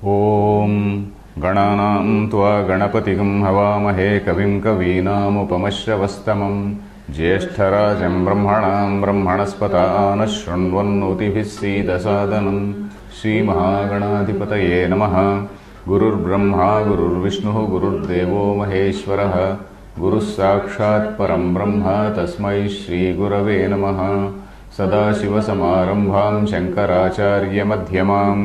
ॐ गणानां त्वा गणपतिं हवामहे कविं कवीनामुपमश्रवस्तमं ज्येष्ठराजं ब्रह्मणां ब्रह्मणस्पतानः शृण्वन्नोतिभिः सीदसादनं श्रीमहागणाधिपतये नमः। गुरुर्ब्रह्मा गुरुर्विष्णुः गुरुर्देवो महेश्वरः गुरुः साक्षात् परं ब्रह्म तस्मै श्रीगुरवे नमः। सदाशिवसमारम्भां शङ्कराचार्यमध्यमाम्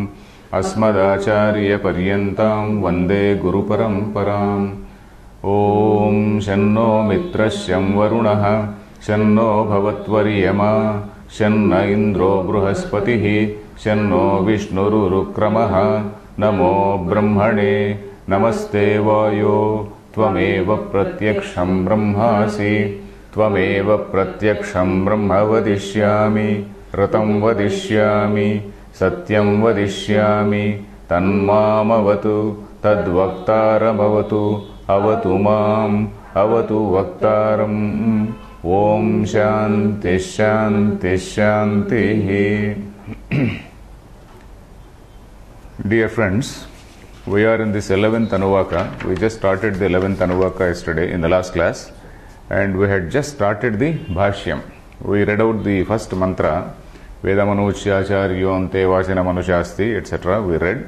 अस्मदाचार्यपर्यन्तां वन्दे गुरुपरम्पराम्। ॐ शन्नो मित्रः शं वरुणः शन्नो भवत्वर्यमा शन्न इन्द्रो बृहस्पतिः शन्नो विष्णुरुक्रमः। नमो ब्रह्मणे नमस्ते वायो त्वमेव प्रत्यक्षं ब्रह्मासि त्वमेव प्रत्यक्षं ब्रह्म वदिष्यामि ऋतं वदिष्यामि सत्यं वदिष्यामि तन्मामवतु तद्वक्तारमवतु अवतु माम् अवतु वक्तारम्। ॐ शान्तिः शान्तिः शान्तिः। Dear friends, we are in this 11th Anuvaka. We just started the 11th Anuvaka yesterday in the last class, and we had just started the Bhashyam. We read out the first mantra, Vedamanuchyacharyoante Vachana Manushasti, etc. We read,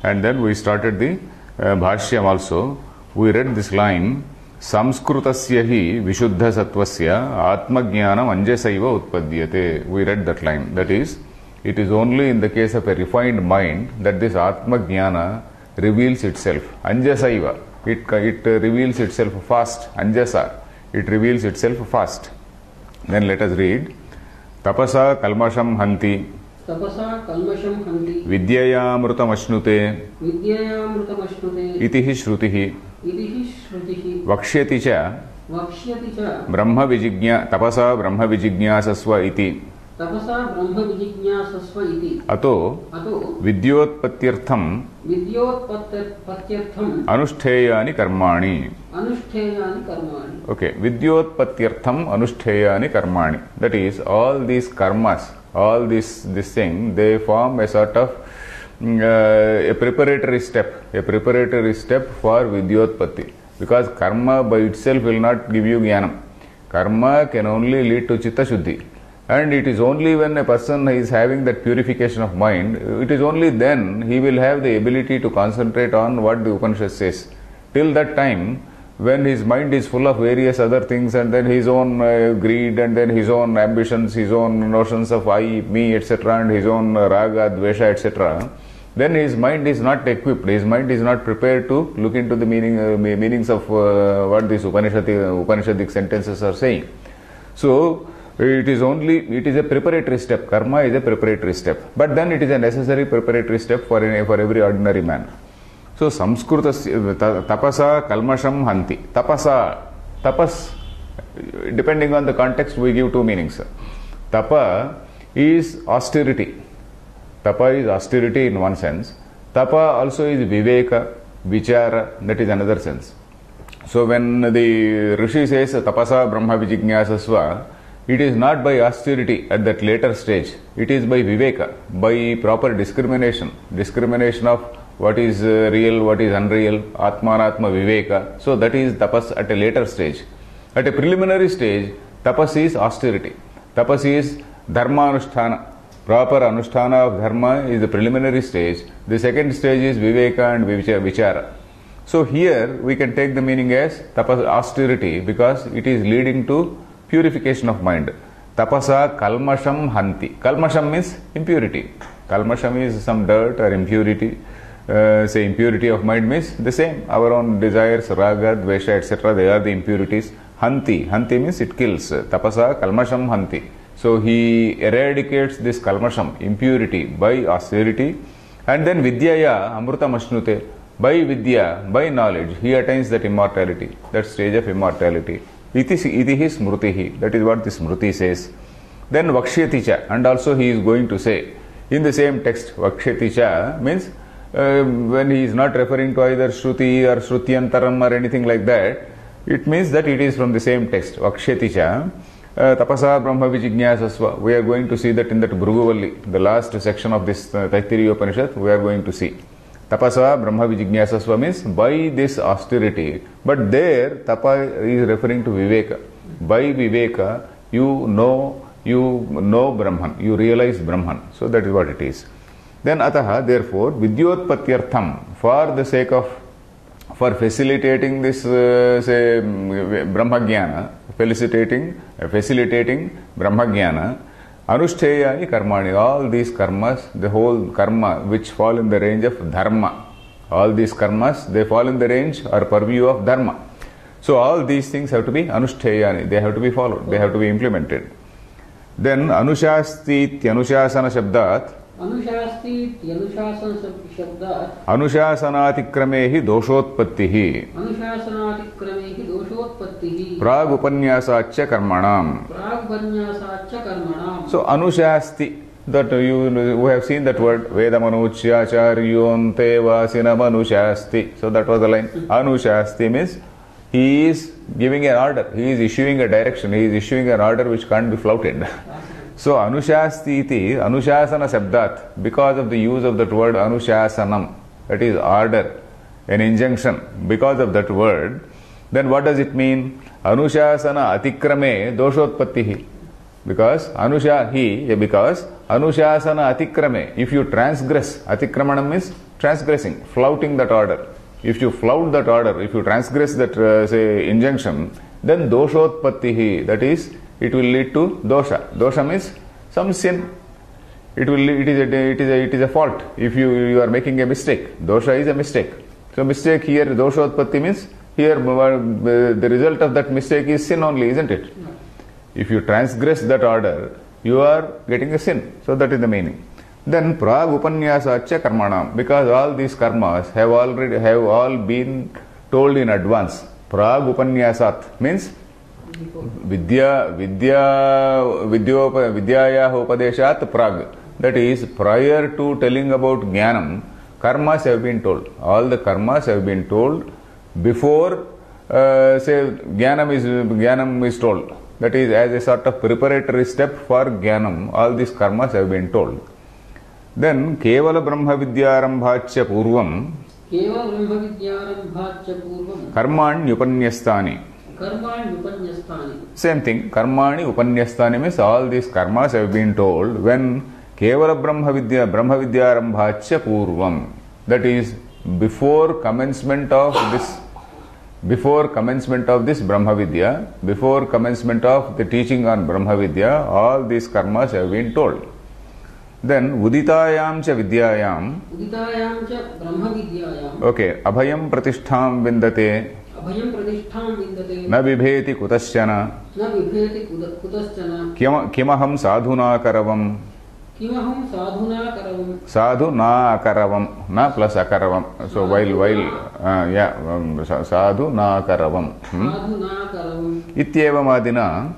and then we started the Bhashyam also. We read this line, Samskrutasya hi Vishuddha Sattvasya Atmajnanam Anjasaiva Utpadyate. We read that line. That is, it is only in the case of a refined mind that this Atma Jnana reveals itself. Anjasaiva. It reveals itself fast. Anjasa. It reveals itself fast. Then let us read. Tapasa kalmasham hanti. Tapasa kalmasham hanti. Vidyayamrutam ashnute. Vidyayamrutam ashnute. Itihi shrutihi. Itihi shrutihi. Vakshyati cha. Vakshyati cha. Brahma vijignya. Tapasa brahma vijignasasva iti. Tapasa brahma vijijñāsasva iti. Ato vidyotpatyartham anushtheyani karmani. Anushtheyani karmani. Okay, vidyotpatyartham anushtheyani karmani. That is, all these karmas, all this thing, they form a sort of a preparatory step for vidyotpatti. Because karma by itself will not give you jnanam. Karma can only lead to chitta shuddhi. And it is only when a person is having that purification of mind, it is only then he will have the ability to concentrate on what the Upanishad says. Till that time, when his mind is full of various other things, and then his own greed, and then his own ambitions, his own notions of I, me, etc., and his own raga, dvesha, etc., then his mind is not equipped, his mind is not prepared to look into the meanings of what these Upanishadic sentences are saying. So, it is a preparatory step. Karma is a preparatory step. But then it is a necessary preparatory step for every ordinary man. So, Samskrutasya tapasa kalmasham hanti. Tapas, depending on the context, we give two meanings. Tapa is austerity. Tapa is austerity in one sense. Tapa also is viveka, vichara, that is another sense. So, when the Rishi says tapasa brahma vijignyasasva, it is not by austerity at that later stage. It is by viveka, by proper discrimination of what is real, what is unreal, atmanatma viveka. So that is tapas at a later stage. At a preliminary stage, tapas is austerity. Tapas is dharma anusthana. Proper anusthana of dharma is the preliminary stage. The second stage is viveka and vichara. So here we can take the meaning as tapas austerity because it is leading to purification of mind. Tapasa kalmasham hanti. Kalmasham means impurity. Kalmasham is some dirt or impurity. Say impurity of mind means the same. Our own desires, raga, dvesha, etc. They are the impurities. Hanti. Hanti means it kills. Tapasa kalmasham hanti. So he eradicates this kalmasham, impurity, by austerity. And then vidyaya amrutam ashnute. By vidya, by knowledge, he attains that immortality, that stage of immortality. Itihi smrutihi. That is what the smruti says. Then vakshyati cha. And also he is going to say, in the same text, vakshyati cha means when he is not referring to either shruti or shrutyantaram or anything like that, it means that it is from the same text. Vakshyati cha. Tapasa Brahma Vijignyasasva. We are going to see that in that Bhruguvalli, the last section of this Taittiriya Upanishad, we are going to see. Tapasa Brahma Vijñāsasva means by this austerity. But there, tapa is referring to Viveka. By Viveka, you know Brahman, you realize Brahman. So that is what it is. Then Ataha, therefore, Vidyotpatyartham, for the sake of, for facilitating this, say, Brahmajnana, facilitating Brahmajnana, Anushteyani karmani, all these karmas, the whole karma which fall in the range of dharma, all these karmas, they fall in the range or purview of dharma. So all these things have to be anushteyani, they have to be followed, they have to be implemented. Then anushasti anushasana shabdat, अनुशासनातिक्रमे दोषोत्पत्तिः प्रागुपन्यासाच्च कर्मणाम्. So anushasti, that we have seen that word, Vedamanuchyacharyoonte vasinam anushasti. So that was the line. Anushasti means he is giving an order, he is issuing a direction, he is issuing an order which can't be flouted. So anushasti iti, anushasana sabdat, because of the use of that word anushasanam, that is order, an injunction, because of that word, then what does it mean? Anushasana atikrame doshotpattihi. Because because anushasana atikrame, if you transgress, atikramanam means transgressing, flouting that order. If you flout that order, if you transgress that say injunction, then doshotpattihi, that is, it will lead to dosha. Dosha means some sin. It is a fault. If you are making a mistake, dosha is a mistake. So mistake here, doshotpatti means here the result of that mistake is sin only, isn't it? If you transgress that order, you are getting a sin. So that is the meaning. Then prag upanyasaccha karmanam, because all these karmas have all been told in advance. Prag upanyasat means vidyaya upadeshat prag. That is, prior to telling about jnanam, karmas have been told. All the karmas have been told before say jnanam is told. That is, as a sort of preparatory step for jnanam, all these karmas have been told. Then kevala brahma vidyarambhaccha purvam karmani upanyastani. Same thing, karmani upanyastani means all these karmas have been told when kevala brahma vidyarambhaccha purvam. That is, before commencement of this Brahma Vidya, before commencement of the teaching on Brahma Vidya, all these karmas have been told. Then uditayam cha vidyayam, okay, abhayam pratishtham vindate, na vibheti kutasyana, kimaham sadhuna karavam. Sadhuna karavam, na plus akaravam. So sadhuna karavam. Ityevam adina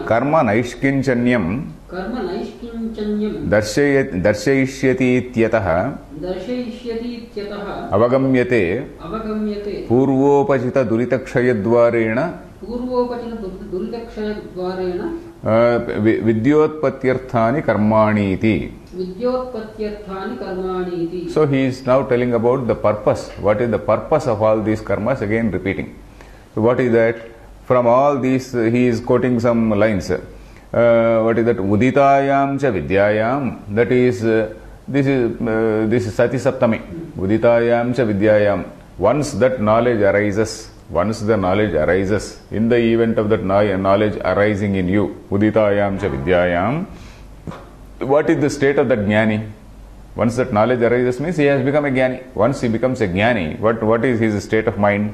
karma naishkinchanyam darshayishyati ityatah avagamyate purvopachita duritakshayadvarena vidyotpatyarthani karmani iti. So he is now telling about the purpose. What is the purpose of all these karmas? Again repeating. So what is that? From all these he is quoting some lines. What is that? Uditayam cha vidyayam. That is this is Sati Saptami. Uditayam cha vidyayam. Once that knowledge arises, once the knowledge arises, in the event of that knowledge arising in you, uditayam cha vidyayam, what is the state of that jnani? Once that knowledge arises means he has become a jnani. Once he becomes a jnani, what is his state of mind?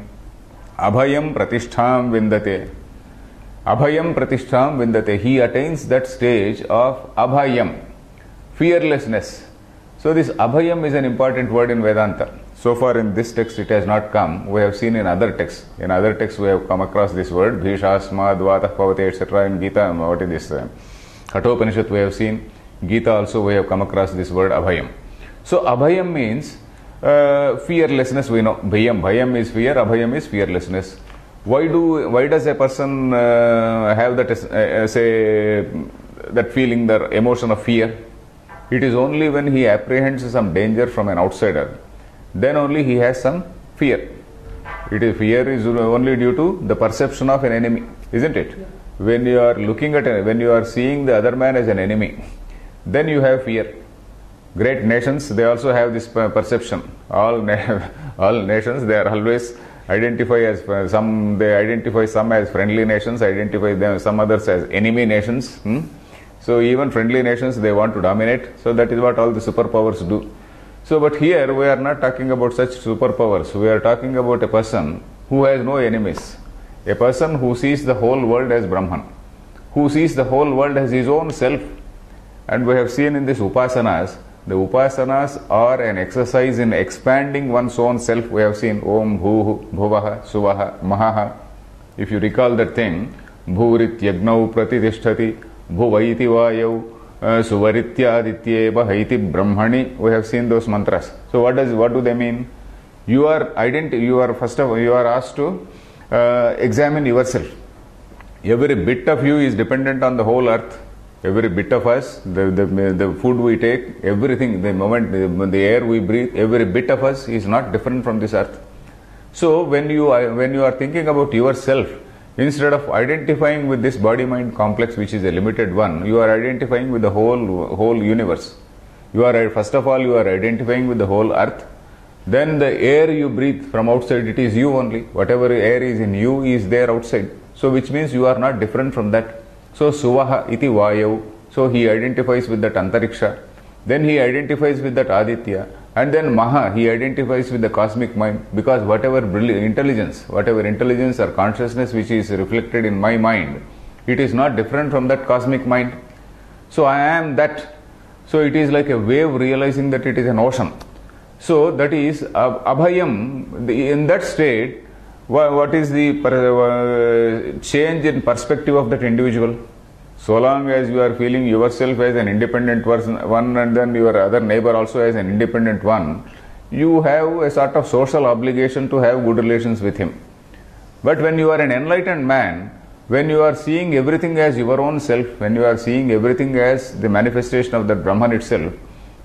Abhayam pratishtham vindate. Abhayam pratishtham vindate. He attains that stage of abhayam, fearlessness. So this abhayam is an important word in Vedanta. So far in this text it has not come. We have seen in other texts. In other texts we have come across this word. Bhishasma, Dvatah, Pavate, etc. In Gita, what is this? Kathopanishad we have seen. Gita also we have come across this word abhayam. So abhayam means fearlessness, we know. Bhayam is fear, abhayam is fearlessness. Why does a person have that that feeling, the emotion of fear? It is only when he apprehends some danger from an outsider, then only he has some fear. Fear is only due to the perception of an enemy, isn't it? Yeah. When you are looking at, when you are seeing the other man as an enemy, then you have fear. Great nations, they also have this perception. All nations, they are always identify as some. They identify some as friendly nations, identify them some others as enemy nations. So even friendly nations, they want to dominate. So that is what all the superpowers do. So, but here we are not talking about such superpowers. We are talking about a person who has no enemies. A person who sees the whole world as Brahman, who sees the whole world as his own self. And we have seen in this upasanas, the upasanas are an exercise in expanding one's own self. We have seen Om Bhuhu Bhuvaha Suvaha Mahaha. If you recall that thing, Bhurit Yagnau Pratitishthati Bhuvaiti Vayau Suvarityadityeva Haiti Brahmani. We have seen those mantras. So what do they mean? You are first of all, you are asked to examine yourself. Every bit of you is dependent on the whole earth. Every bit of us, the food we take, everything, the air we breathe, every bit of us is not different from this earth. So when you are thinking about yourself, instead of identifying with this body-mind complex, which is a limited one, you are identifying with the whole universe. First of all, you are identifying with the whole earth. Then the air you breathe from outside, it is you only. Whatever air is in you is there outside. So which means you are not different from that. So Suvaha iti Vayav. So he identifies with that Antariksha. Then he identifies with that Aditya. And then Maha, he identifies with the cosmic mind. Because whatever intelligence or consciousness which is reflected in my mind, it is not different from that cosmic mind. So I am that. So it is like a wave realizing that it is an ocean. So that is Abhayam. In that state, what is the change in perspective of that individual? So long as you are feeling yourself as an independent one, and then your other neighbor also as an independent one, you have a sort of social obligation to have good relations with him. But when you are an enlightened man, when you are seeing everything as your own self, when you are seeing everything as the manifestation of that Brahman itself,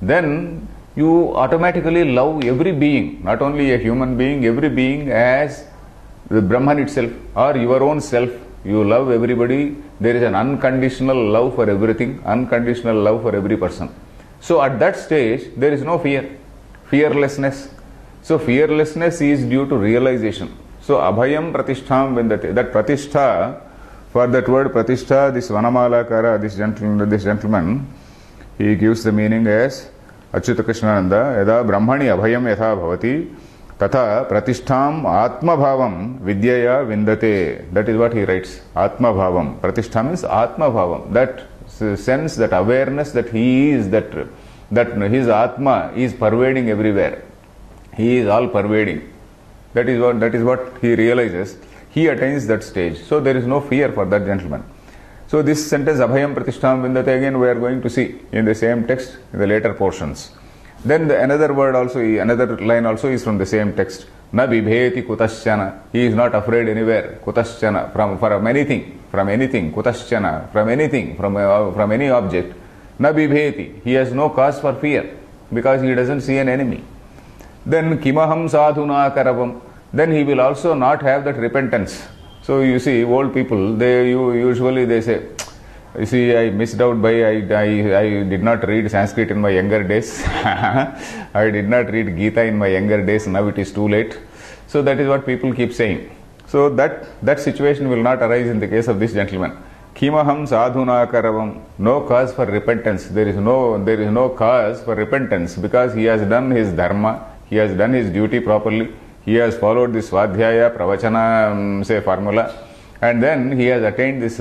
then you automatically love every being, not only a human being, every being as the Brahman itself or your own self. You love everybody. There is an unconditional love for everything, unconditional love for every person. So at that stage, there is no fear, fearlessness. So fearlessness is due to realization. So Abhayam Pratishtham Vindate. That Pratishtha, for that word Pratishtha, this Vanamalakara, this gentleman, he gives the meaning as Achyuta Krishnananda, Yada Brahmani Abhayam Yatha Bhavati, Tatha Pratishtham Atma Bhavam Vidyaya Vindate. That is what he writes. Atma Bhavam. Pratishtha means Atma Bhavam. That sense, that awareness that he is, that his Atma is pervading everywhere. He is all pervading. That is what he realizes. He attains that stage. So there is no fear for that gentleman. So this sentence Abhayam Pratishtham Vindate, again we are going to see in the same text in the later portions. Then another line also is from the same text. Na bibheti kutaschana. He is not afraid anywhere. Kutaschana, from anything, kutaschana, from anything, from any object. Na bibheti. He has no cause for fear because he doesn't see an enemy. Then kimaham sadhuna karavam. Then he will also not have that repentance. So you see, old people, usually they say, you see, I missed out by, I did not read Sanskrit in my younger days. I did not read Gita in my younger days. Now it is too late. So that is what people keep saying. So that situation will not arise in the case of this gentleman. Kimaham sadhuna karavam. No cause for repentance. There is no cause for repentance because he has done his dharma. He has done his duty properly. He has followed this Svadhyaya Pravachana formula. And then he has attained this,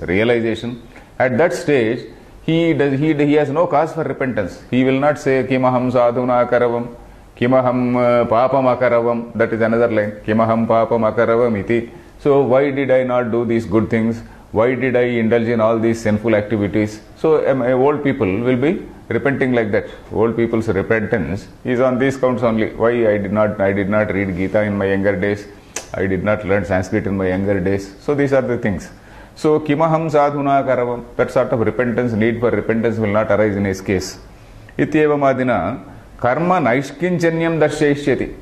realization. At that stage, he has no cause for repentance. He will not say, Kimaham sadhuna karavam, Kimaham papam akaravam. That is another line. Kimaham papam akaravam iti. So why did I not do these good things? Why did I indulge in all these sinful activities? So old people will be repenting like that. Old people's repentance is on these counts only. Why I did not read Gita in my younger days. I did not learn Sanskrit in my younger days. So these are the things. So, kimaham sadhuna karavam, that sort of repentance, need for repentance will not arise in his case. Ityevamadina, karma naishkinchanyam darshayishyati.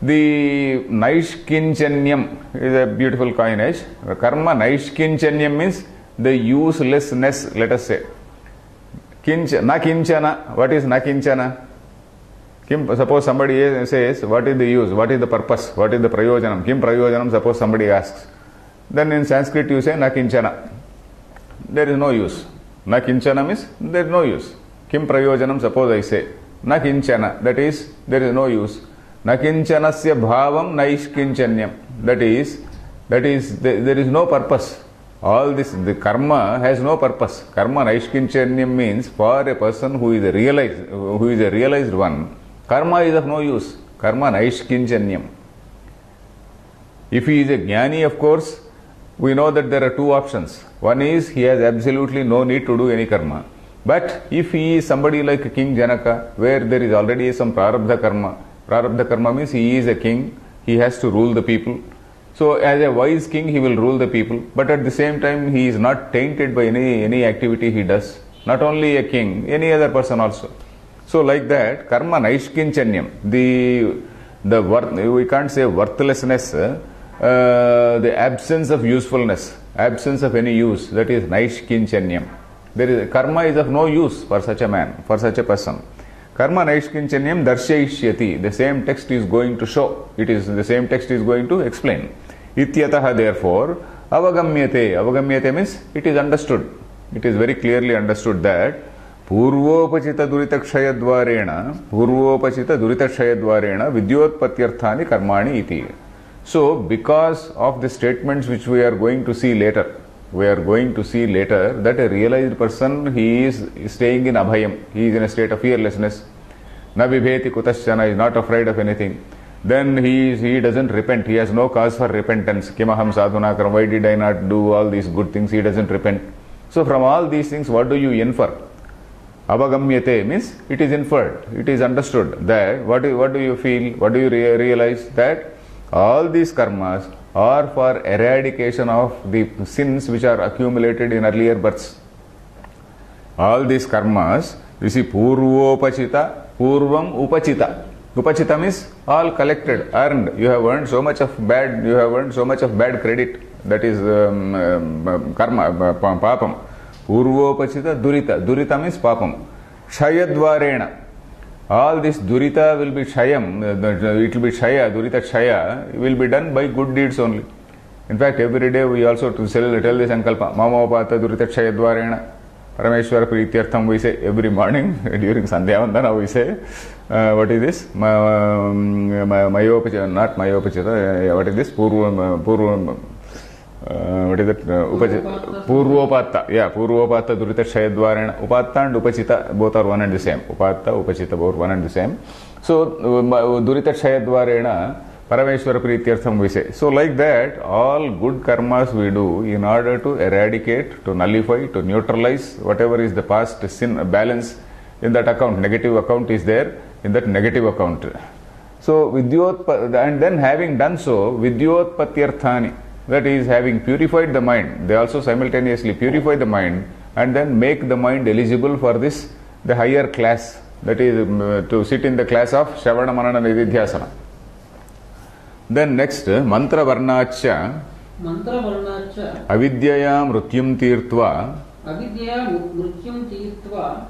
The naishkinchanyam is a beautiful coinage. Karma naishkinchanyam means the uselessness, let us say. Na kinchana, what is na kinchana? Suppose somebody says, what is the use, what is the purpose, what is the prayojanam? Kim prayojanam, suppose somebody asks. Then in Sanskrit you say na kinchana. There is no use. Na kinchana means there is no use. Kim prayojanam, suppose I say. Na kinchana, that is, there is no use. Na kinchanasya bhavam naishkinchanyam. That is, there is no purpose. All this, the karma has no purpose. Karma naishkinchanyam means for a person who is a realized one, karma is of no use. Karma naishkinchanyam. If he is a jnani, of course, we know that there are two options. One is he has absolutely no need to do any karma. But if he is somebody like King Janaka, where there is already some prarabdha karma means he is a king, he has to rule the people. So as a wise king, he will rule the people. But at the same time, he is not tainted by any activity he does. Not only a king, any other person also. So like that, karma naishkinchanyam, we can't say worthlessness, the absence of usefulness, absence of any use, that is naishkinchanyam. Karma is of no use for such a man, for such a person. Karma naishkinchanyam darshayishyati. The same text is going to show. The same text is going to explain. Ityataha, therefore, avagamyate. Avagamyate means it is understood. It is very clearly understood that purvopachita duritakshayadvarena vidyotpatyarthani karmani iti. So, because of the statements which we are going to see later, that a realized person, he is staying in abhayam, he is in a state of fearlessness. Na vibheti kutaschana, is not afraid of anything. Then he doesn't repent, he has no cause for repentance. Kimaham sadhunakaram, why did I not do all these good things? He doesn't repent. So from all these things, what do you infer? Avagamyate means it is inferred, it is understood that what do you feel, what do you realize? That all these karmas are for eradication of the sins which are accumulated in earlier births. All these karmas, you see, purvopachita, purvam upachita. Upachita means all collected, earned. You have earned so much of bad credit. That is karma, papam. Purvopachita durita. Durita means papam. Shayadvarena. All this durita will be shayam, it will be shaya, durita shaya, will be done by good deeds only. In fact, every day we also tell this sankalpa, mamopata durita shayadvarena, Parameshwara Prityartham we say every morning, during Sandhyavandana we say, what is this? Mayopachita, not Mayopachita, what is this? What is that? Purvopata. Yeah, Purvopata Durita Shayadvarena. Upatta and Upachita both are one and the same. Upatta, Upachita both one and the same. So, Durita Shayadvarena, Parameshwara Prityartham we say. So, like that, all good karmas we do in order to eradicate, to nullify, to neutralize whatever is the past sin balance in that account. Negative account is there in that negative account. So, and then having done so, Vidyotpatyarthani. That is, having purified the mind, they also simultaneously purify the mind and then make the mind eligible for this, the higher class, that is, to sit in the class of Shravana Manana Nididhyasana. Then next, Mantra Varnacha Avidyayam Mrutyum Tirtva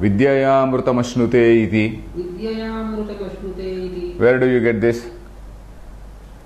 Vidyayam Mrutamashnute iti. Where do you get this?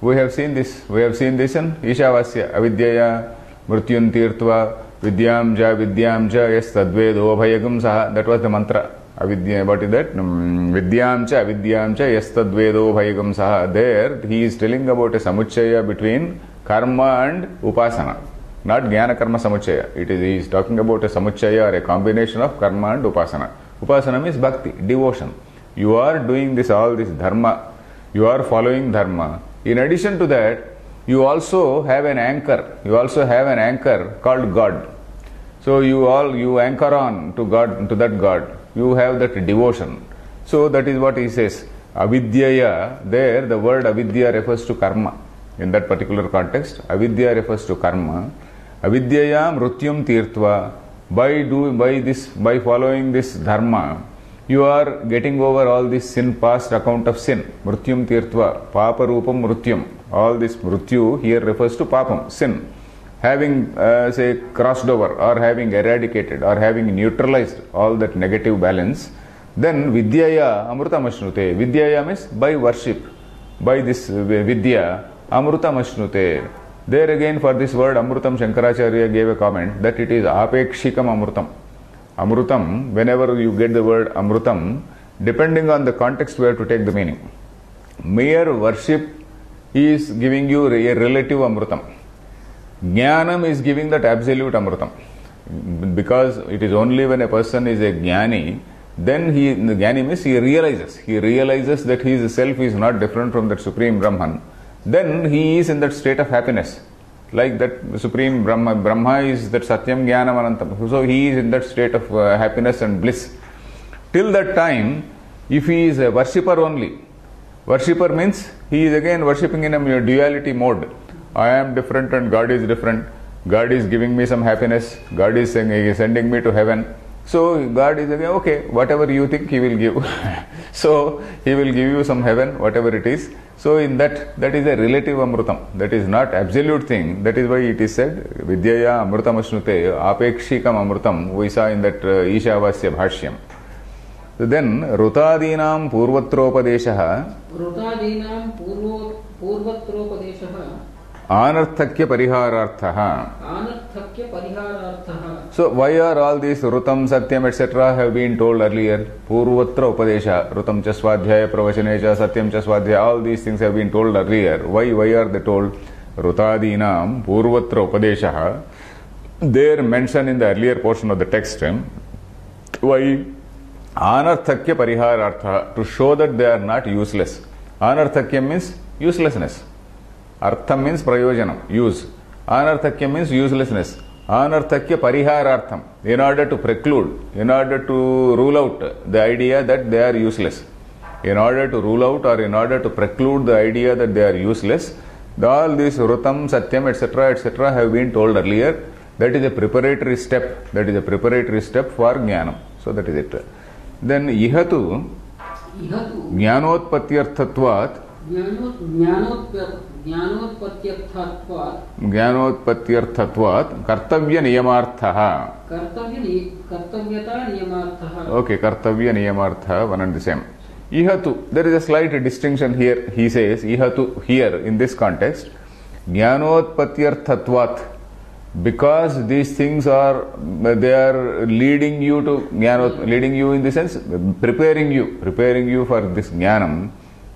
We have seen this in Ishavasya. Avidyaya Mrutyun Tirtva Vidyam Ja Yes Tadvedo Bhayagam Saha. That was the mantra. Avidya, what is that? Vidyam Cha Yes Tadvedo Bhayagam Saha. There he is telling about a samuchaya between karma and upasana. Not jnana karma samuchaya. He is talking about a samuchaya or a combination of karma and upasana. Upasana means bhakti, devotion. You are doing all this dharma. You are following dharma. In addition to that, you also have an anchor. You also have an anchor called God. So you anchor on to God, to that God. You have that devotion. So that is what he says. Avidyaya, there the word avidya refers to karma. In that particular context, avidya refers to karma. Avidyaya mrutyum tirtva. By following this dharma, you are getting over all this sin, past account of sin. Mrutyum tirtva, papa rupam mrutyum. All this mrutyu here refers to papam, sin. Having, say, crossed over or having eradicated or having neutralized all that negative balance, then vidyaya amrutam ashnute. Vidyaya means by worship. By this vidya, amrutam ashnute. There again, for this word amrutam, Shankaracharya gave a comment that it is apekshikam amrutam. Amrutam, whenever you get the word amrutam, depending on the context, we have to take the meaning. Mere worship is giving you a relative amrutam. Jnanam is giving that absolute amrutam. Because it is only when a person is a jnani, then the jnani means he realizes that his self is not different from that Supreme Brahman. Then he is in that state of happiness. Like that Supreme Brahma is that Satyam Jnanam Anantam. So he is in that state of happiness and bliss. Till that time, if he is a worshipper only, worshipper means he is again worshipping in a duality mode. I am different and God is different. God is giving me some happiness. God is sending me to heaven. So God is again, okay, whatever you think He will give. So He will give you some heaven, whatever it is. So in that is a relative amrutam. That is not absolute thing. That is why it is said, Vidyaya amrutam ashnute, apekshikam amrutam. We saw in that Ishavasya Bhashyam. So then, Rutadinam purvatroppadeshaha. Rutadinam purvatroppadeshaha. Anarthakya parihararthaha. Anarthakya parihararthaha. So why are all these Rutam, Satyam, etc. have been told earlier? Purvatra Upadesha, Rutam cha Swadhyaya, Pravachane cha Satyam cha Swadhyaya, all these things have been told earlier. Why are they told? Rutadinam Purvatra Upadeshaha. They are mentioned in the earlier portion of the text. Why? Anarthakya parihararthaha, to show that they are not useless. Anarthakya means uselessness. Artham means prayojanam, use. Anarthakya means uselessness. Anarthakya pariharartham, in order to preclude, in order to rule out the idea that they are useless. In order to rule out or in order to preclude the idea that they are useless, all these Rutam, Satyam, etc. have been told earlier. That is a preparatory step. That is a preparatory step for Jnanam. So that is it. Then Ihatu Jnanotpatyarthatvat. Jnanotpatyarthatvat kartavya niyamarthaha. Kartavyata niyamarthaha. Okay, kartavya niyamartha, one and the same. Ihatu, there is a slight distinction here. He says Ihatu here in this context. Jnanotpatyarthatvat. Because these things are leading you to jnanot, leading you in the sense, preparing you for this jnanam.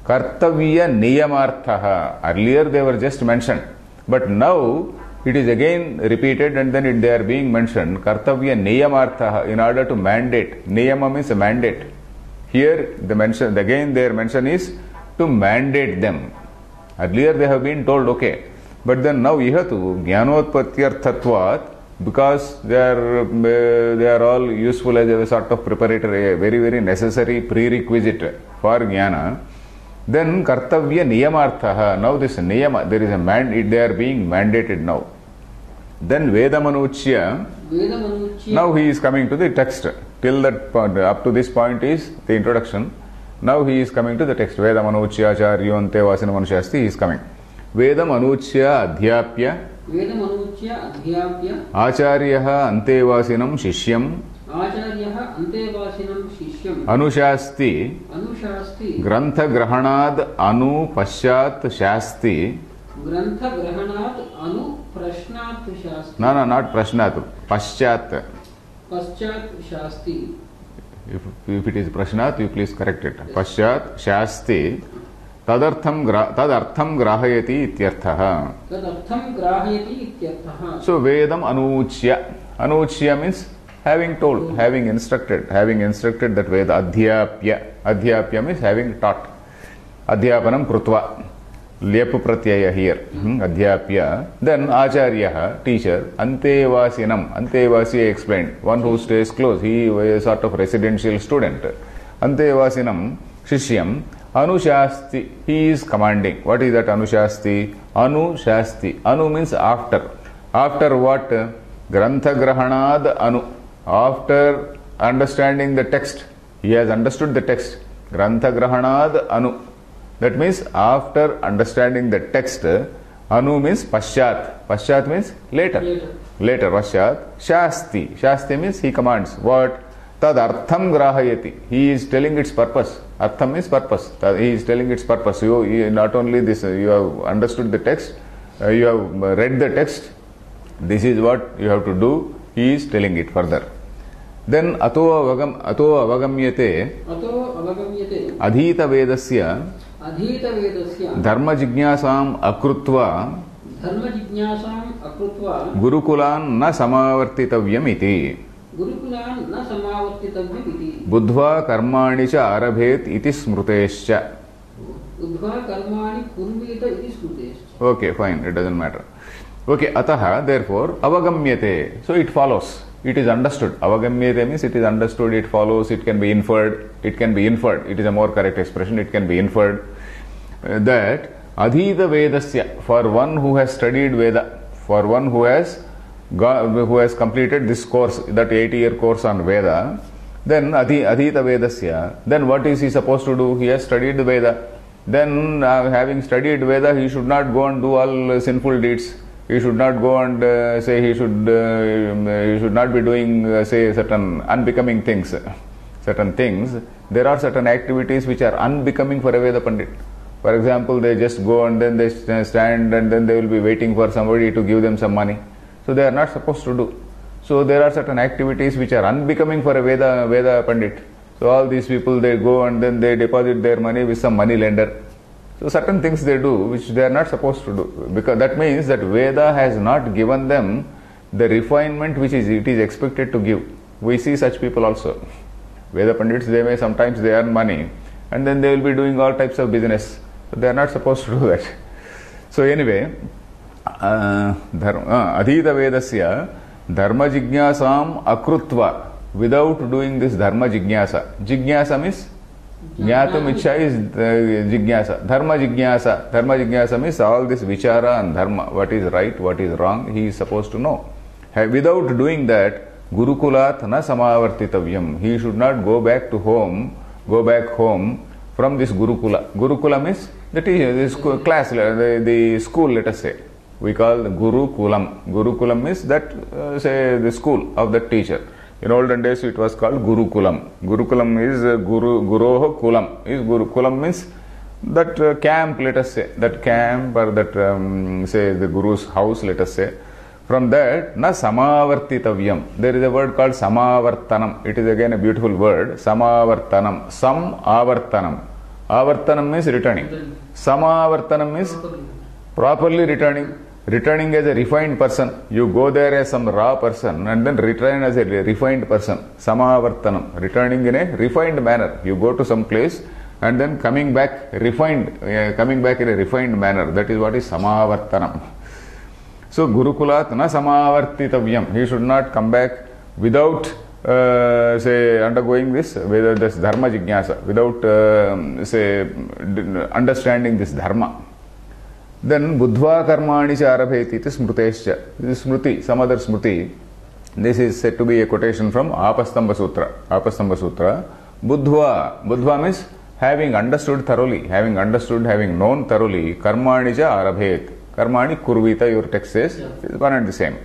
Kartavya niyamarthaha. Earlier they were just mentioned, but now it is again repeated and then they are being mentioned. Kartavya niyamarthaha, in order to mandate. Niyama means a mandate. Here their mention is to mandate them. Earlier they have been told okay, but then now ihatu jnanotpatyarthatvat, because they are all useful as a sort of preparatory, a very very necessary prerequisite for jnana. Then kartavya niyamarthaha. Now this niyama, there is a they are being mandated now. Then Vedamanuchya. Now he is coming to the text. Till that point, up to this point is the introduction. Now he is coming to the text. Vedamanuchya acharyonte vasinamanushasti, he is coming. Vedamanuchya adhyapya. Vedamanuchya adhyapya. Acharyaha antevasinam shishyam. Acharyaha antevasinam shishyam. Anushasti. Grantha grahanad anu pasyat shasti. Grantha grahanad anu prashnat shasti. No, not prashnat. Pasyat. Pasyat shasti. If it is prashnat, you please correct it. Pasyat shasti. Tadartham grahayati ityarthaha. So Vedam anuchya. Anuchya means having told, having instructed that Veda. Adhyapya means having taught. Adhyapanam krutva. Lepu pratyaya here. Adhyapya. Then Acharya, teacher. Antevasinam. Antevasi explained. One who stays close. He is a sort of residential student. Antevasinam shishyam. Anushasti. He is commanding. What is that Anushasti? Anushasti. Anu means after. After what? Grantha Grahanad Anu. After understanding the text, he has understood the text. Grantha Grahanad Anu. That means after understanding the text, Anu means Paschat. Paschat means later. Later, Paschat. Shasti. Shasti means he commands. What? Tad artham grahayati. He is telling its purpose. Artham means purpose. He is telling its purpose. You not only this, you have understood the text, you have read the text. This is what you have to do. He is telling it further. Then ato avagamyate adhita vedasya dharma jignasam akrutva gurukulan na samavartitavyam iti buddhva karmani cha arabhet iti smrutescha. Okay, fine, it doesn't matter. Okay, ataha, therefore, avagamyate. So it follows. It is understood. Avagamyate means it is understood, it follows, it can be inferred. It can be inferred. It is a more correct expression. It can be inferred that adhita vedasya, for one who has studied Veda, for one who has completed this course, that 80-year course on Veda, then adhita vedasya, then what is he supposed to do? He has studied Veda. Then having studied Veda, he should not go and do all sinful deeds. He should not go and say he should not be doing say certain unbecoming things. Certain things. There are certain activities which are unbecoming for a Veda Pandit. For example, they just go and then they stand and then they will be waiting for somebody to give them some money. So they are not supposed to do. So there are certain activities which are unbecoming for a Veda Pandit. So all these people, they go and then they deposit their money with some money lender. So certain things they do which they are not supposed to do, because that means that Veda has not given them the refinement which it is expected to give. We see such people also. Veda Pandits, sometimes they earn money and then they will be doing all types of business. So they are not supposed to do that. So anyway, adhita vedasya dharma jignasam akrutva, without doing this dharma jignasa. Jignasa means Jnatum Ichcha is jignasa. Dharma jignasa means all this vichara and dharma, what is right, what is wrong, he is supposed to know. Without doing that, gurukulat na samavartitavyam. He should not go back home from this gurukula. Gurukula means the teacher, the class, the school, let us say. We call the gurukulam. Gurukulam means that, say, the school of the teacher. In olden days, it was called Gurukulam. Gurukulam is Guroho Kulam. Gurukulam means that camp, let us say. That camp or that, say, the Guru's house, let us say. From that, na samavartitavyam. There is a word called samavartanam. It is again a beautiful word. Samavartanam. Samavartanam. Avartanam means returning. Samavartanam means properly returning. Returning as a refined person. You go there as some raw person and then return as a refined person. Samavartanam. Returning in a refined manner. You go to some place and then coming back refined, coming back in a refined manner. That is what is samavartanam. So Gurukulat na samavartitavyam. He should not come back without say undergoing this, whether this dharma jignasa, without say understanding this dharma. Then buddhva karmani cha arabheti iti smrutescha. This is smruti, some other smruti. This is said to be a quotation from Apastamba Sutra. Apastamba Sutra. Buddhva means having understood thoroughly, having known thoroughly. Karmani cha arabhet. Karmani kurvita, your text says, is one and the same.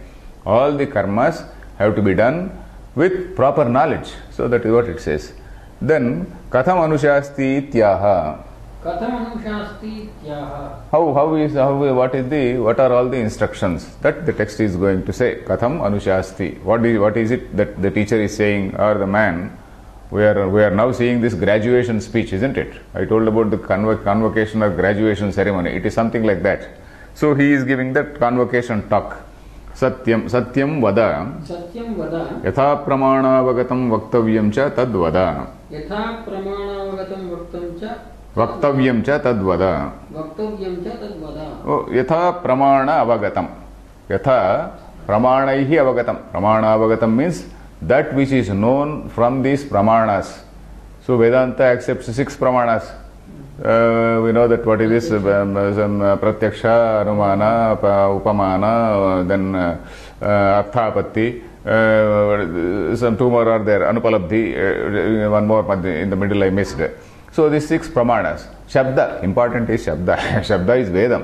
All the karmas have to be done with proper knowledge. So that is what it says. Then katham anushasti tyaha. What are all the instructions that the text is going to say? Katham anushasti. What is it that the teacher is saying, or the man? We are now seeing this graduation speech, isn't it? I told about the convocation or graduation ceremony. It is something like that. So he is giving that convocation talk. Satyam vada. Yatha pramanavagatam vaktavyam cha tad vada. Vaktavyam cha tad vada. Oh, yatha pramana avagatam. Yatha pramanaihi avagatam. Pramana avagatam means that which is known from these pramanas. So Vedanta accepts 6 pramanas. We know that what is this pratyaksha, anumana, upamana, then arthapatti, some two more are there, anupalabdhi, one more in the middle I missed. So these 6 pramanas. Shabda, important is Shabda. Shabda is Vedam.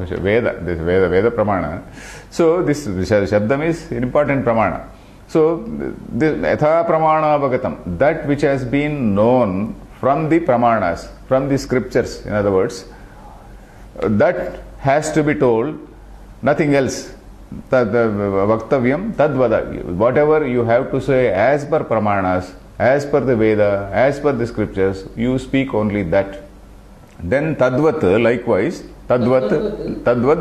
Veda pramana. So this Shabdam is important pramana. So the Yatha pramana bhagatam, that which has been known from the pramanas, from the scriptures, in other words, that has to be told, nothing else. Vaktavyam tadvada. Whatever you have to say as per pramanas, as per the Veda, as per the scriptures, you speak only that. Then tadvat, likewise, tadvat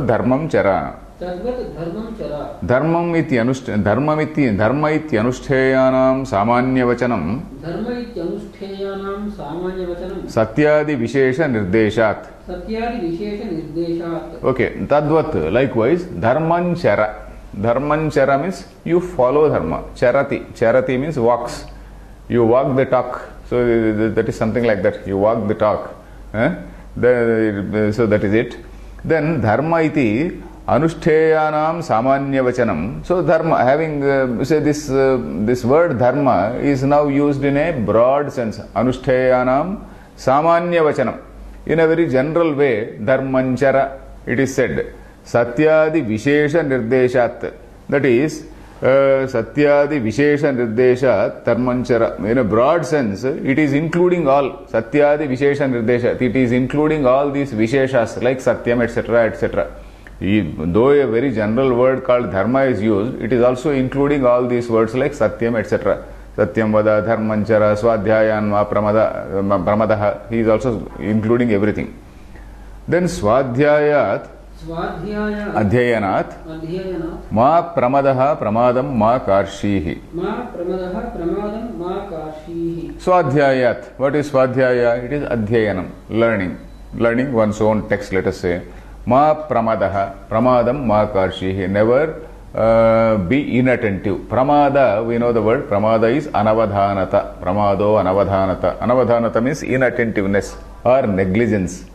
dharmam chara. Tadvat dharmam chara. Dharma iti anushtheyanam samanya vachanam. Dharma iti anushtheyanam samanya vachanam. Satyadi vishesha nirdeshat. Satyadi vishesha nirdeshat. Okay, tadvat, likewise, dharman chara. Dharman chara means you follow dharma. Charati means walks. You walk the talk. So that is something like that. You walk the talk. So that is it. Then dharma iti anushtheyanam samanya vachanam. So dharma, having say this word dharma is now used in a broad sense. Anushtheyanam samanya vachanam. In a very general way, dharmanchara, it is said. Satyadi vishesha nirdeshat. That is, Satyadi Vishesha Nirdesha Dharmanchara. In a broad sense, it is including all. Satyadi Vishesha Nirdesha. It is including all these Visheshas like Satyam, etc., etc. Though a very general word called Dharma is used, it is also including all these words like Satyam, etc. Satyam Vada, Dharmanchara, Swadhyayan, Pramadaha. He is also including everything. Then Swadhyayat. Adhyayanat ma pramadaha pramadam ma karshihi. Swadhyayat. What is Swadhyaya? It is Adhyayanam, learning one's own text, let us say. Ma pramadaha pramadam ma karshihi. Never be inattentive. Pramada, we know the word pramada is anavadhanata. Pramado anavadhanata. Anavadhanata means inattentiveness or negligence.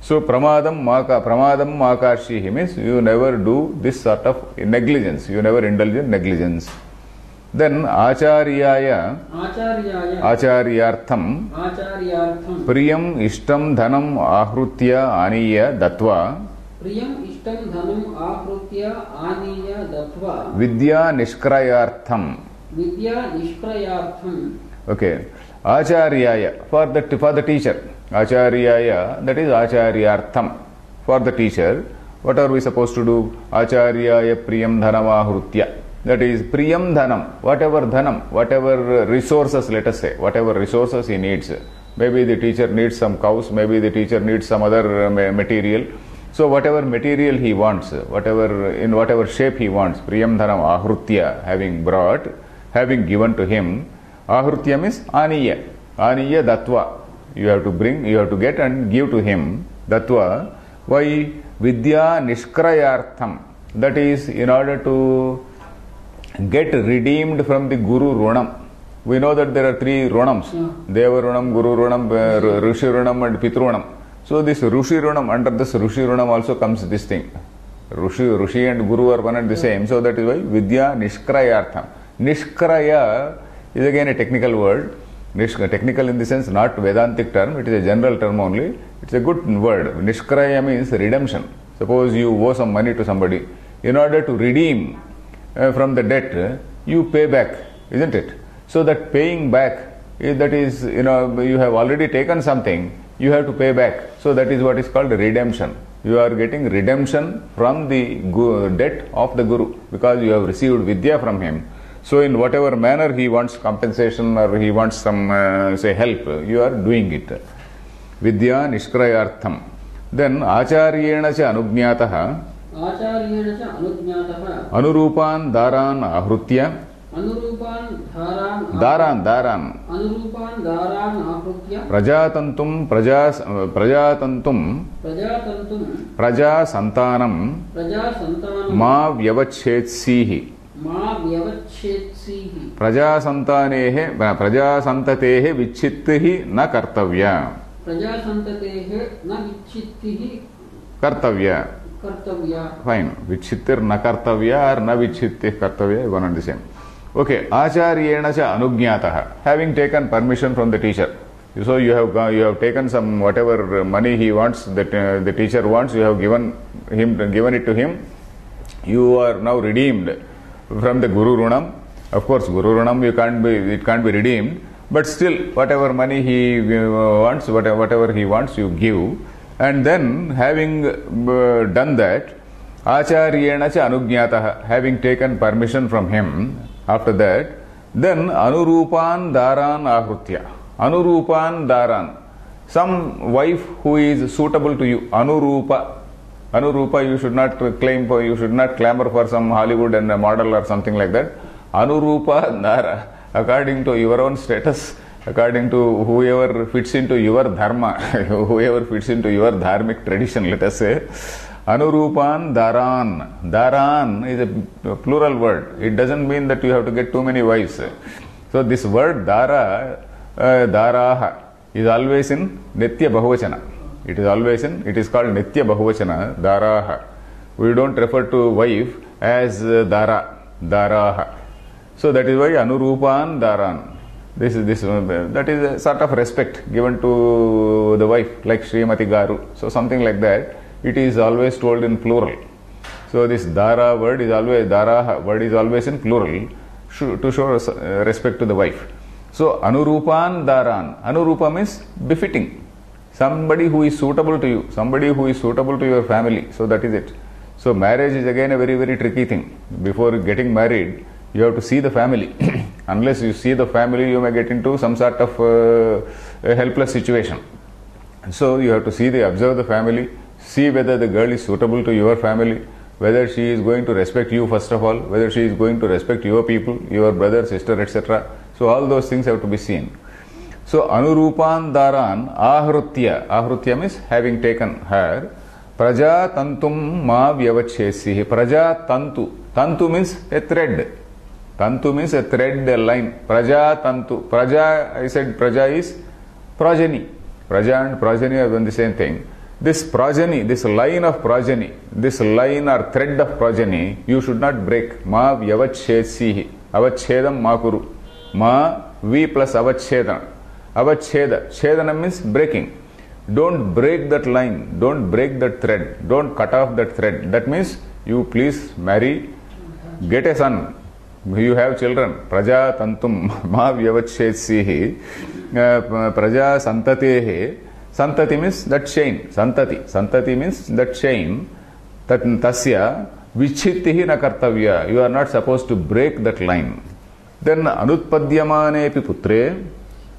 So pramadam makarshihi means you never do this sort of negligence. You never indulge in negligence. Then acharyartham priyam ishtam dhanam ahrutya aniya datva vidya nishkrayartham. Okay. Acharyaya, for the teacher. Acharyaya, that is acharyartham. For the teacher, what are we supposed to do? Acharyaya priyam dhanam ahrutya. That is priyam dhanam, whatever resources, let us say, whatever resources he needs. Maybe the teacher needs some cows, maybe the teacher needs some other material. So whatever material he wants, in whatever shape he wants, priyam dhanam ahrutya, having given to him. Ahrutya means aniya datva. You have to get and give to him. Datva. Why? Vidya nishkrayartham. That is in order to get redeemed from the Guru Runam. We know that there are 3 Runams. Deva Runam, Guru Runam, Rishi Runam and Pitru Runam. So this Rishi Runam, under this Rishi Runam also comes this thing. Rishi and Guru are one and the same. So that is why Vidya nishkrayartham. Nishkraya is again a technical word. Technical in the sense not Vedantic term, it is a general term only. It's a good word. Nishkraya means redemption. Suppose you owe some money to somebody. In order to redeem from the debt, you pay back, isn't it? So that paying back, that is, you have already taken something, you have to pay back. So that is what is called redemption. You are getting redemption from the debt of the Guru because you have received Vidya from him. So in whatever manner he wants compensation or he wants some help, you are doing it. Vidya nishkrayartham. Then acharyena cha anugnataha anurupan daran ahrutya daran prajatantum prajasantanam ma vyavachhetsihi. Prajasantatehe vichittihi na kartavya. प्रजासन्ततेः न विच्छित्तिः kartavya. कर्तव्या. Fine. Vichittir na kartavya or na vichittir kartavya, one and the same. Okay. Acharyena cha anugyataha. Having taken permission from the teacher. So you have taken some whatever money he wants, that the teacher wants, you have given it to him. You are now redeemed from the Guru Runam. Of course, Guru Runam it can't be redeemed, but still whatever money he wants, whatever he wants, you give. And then having done that, Acharyena cha anugyataha, having taken permission from him, after that, then Anurupan Daran Ahrutya. Anurupan Daran. Some wife who is suitable to you. Anurupa. Anurupa, you should not clamor for some Hollywood and a model or something like that. Anurupa Dara. According to your own status, according to whoever fits into your dharma, whoever fits into your dharmic tradition, let us say. Anurupan Daran. Daran is a plural word. It doesn't mean that you have to get too many wives. So this word Dara, Daraha is always in Nitya Bahuvachana. It is called Nitya Bahuvachana, Daraha. We don't refer to wife as Dara, Daraha. So that is why Anurupan Daran. That is a sort of respect given to the wife, like Srimati Garu. So something like that. It is always told in plural. So this Dara word is always, Daraha word is always in plural to show respect to the wife. So Anurupan Daran. Anurupa means befitting. Somebody who is suitable to you, somebody who is suitable to your family. So that is it. So marriage is again a very, very tricky thing. Before getting married, you have to see the family. Unless you see the family, you may get into some sort of a helpless situation. So you have to observe the family, see whether the girl is suitable to your family, whether she is going to respect you first of all, whether she is going to respect your people, your brother, sister, etc. So all those things have to be seen. So Anurupan Daran Ahrutya. Ahrutya means having taken her. Praja Tantum Ma Vyavachesihi. Praja Tantu. Tantu means a thread. Tantu means a thread, a line. Praja Tantu. Praja, I said Praja is progeny. Praja and progeny are the same thing. This progeny, this line of progeny, this line or thread of progeny, you should not break. Ma Vyavachesihi. Avachedam Ma Kuru. Ma V plus Avachedam. Avacheda. Chedana means breaking. Don't break that line. Don't break that thread. Don't cut off that thread. That means you please marry, get a son. You have children. Praja Tantum Ma Vyavachesihi. Praja Santatehe. Santati means that chain. Santati. Santati means that chain. Tasya Vichittihi na kartavya. You are not supposed to break that line. Then Anutpadyamanepi putre.